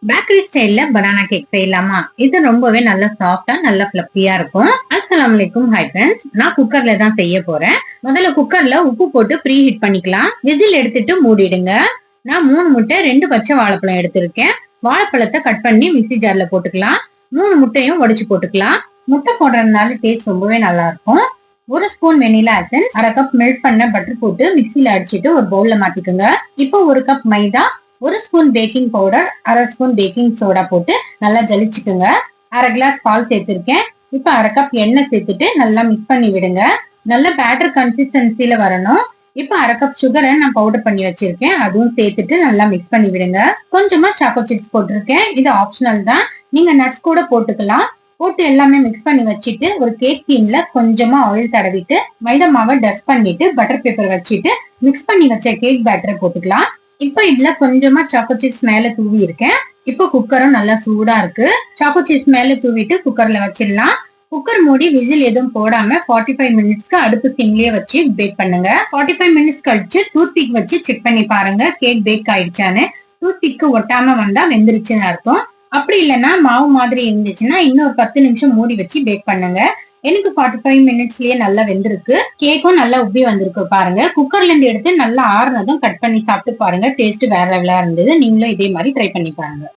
Bakery ஸ்டைல்ல banana cake செய்யலாமா? இது ரொம்பவே நல்ல சாஃப்டா நல்ல ஃபிளப்பியா இருக்கும். அஸ்ஸலாமு அலைக்கும். ஹாய் ஃப்ரெண்ட்ஸ், நான் குக்கர்ல தான் செய்ய போறேன். முதல்ல குக்கர்ல உப்பு போட்டு ப்ரீ ஹீட் பண்ணிக்கலாம். விசில் எடுத்துட்டு மூடிடுங்க. நான் 3 முட்டை 2 பச்சை வாழைப்பழம் எடுத்திருக்கேன். வாழைப்பழத்தை கட் பண்ணி மிக்ஸி ஜார்ல போட்டுக்கலாம். 3 முட்டையும் உடைச்சு போட்டுக்கலாம். முட்டை போடுறதுனால டேஸ்ட் ரொம்பவே நல்லா இருக்கும். 1 spoon vanilla essence, 1/2 cup melt பண்ண பட்டர் போட்டு மிக்ஸில அடிச்சிட்டு ஒரு பவுல்ல மாத்திக்கோங்க. இப்போ 1 cup maida, 1 spoon baking powder, 1/2 spoon baking soda போட்டு நல்லா ஜலிச்சுக்குங்க. 1/2 கிளாஸ் பால் சேர்த்திருக்கேன். இப்ப 1/2 கப் எண்ணெய் சேர்த்துட்டு நல்லா மிக்ஸ் பண்ணி விடுங்க. நல்ல பேட்டர் கன்சிஸ்டன்சில வரணும். இப்ப 1/2 கப் சுகரை நான் பவுடர் பண்ணி வச்சிருக்கேன். அதுவும் சேர்த்துட்டு நல்லா மிக்ஸ் பண்ணி விடுங்க. கொஞ்சமா சாக்கோ சிப்ஸ் போட்டிருக்கேன். இது ஆப்ஷனல் தான், நீங்க நட்ஸ் கூட போட்டுக்கலாம். போட்டு எல்லாமே மிக்ஸ் பண்ணி வச்சுட்டு ஒரு கேக் டீன்ல கொஞ்சமா ஆயில் தடவிட்டு மைதா மாவை டஸ்ட் பண்ணிட்டு பட்டர் பேப்பர் வச்சுட்டு மிக்ஸ் பண்ணி வச்ச கேக் பேட்டரை போட்டுக்கலாம். இப்ப இதுல கொஞ்சமா சாக்கோ சிப்ஸ் மேல தூவி இருக்கேன். இப்போ குக்கரும் நல்லா சூடா இருக்கு. சாக்கோ சிப்ஸ் மேல தூவிட்டு குக்கர்ல வச்சிடலாம். குக்கர் மூடி விசில் எதுவும் போடாம 45 மினிட்ஸ்க்கு அடுப்பு சிம்லயே வச்சு பேக் பண்ணுங்க. 45 மினிட்ஸ் கழிச்சு டூத் பிக் வச்சு செக் பண்ணி பாருங்க கேக் பேக் ஆயிடுச்சான்னு. டூத் பிக் ஒட்டாம வந்தா வெந்துருச்சுன்னு அர்த்தம். அப்படி இல்லைன்னா மாவு மாதிரி இருந்துச்சுன்னா இன்னும் ஒரு 10 நிமிஷம் மூடி வச்சு பேக் பண்ணுங்க. எனக்கு 45 மினிட்ஸ்லயே நல்லா வெந்திருக்கு. கேக்கும் நல்லா உப்பி வந்திருக்கு பாருங்க. குக்கர்ல இருந்து எடுத்து நல்லா ஆறுனதும் கட் பண்ணி சாப்பிட்டு பாருங்க. டேஸ்ட் வேற லெவலா இருந்தது. நீங்களும் இதே மாதிரி ட்ரை பண்ணி பாருங்க.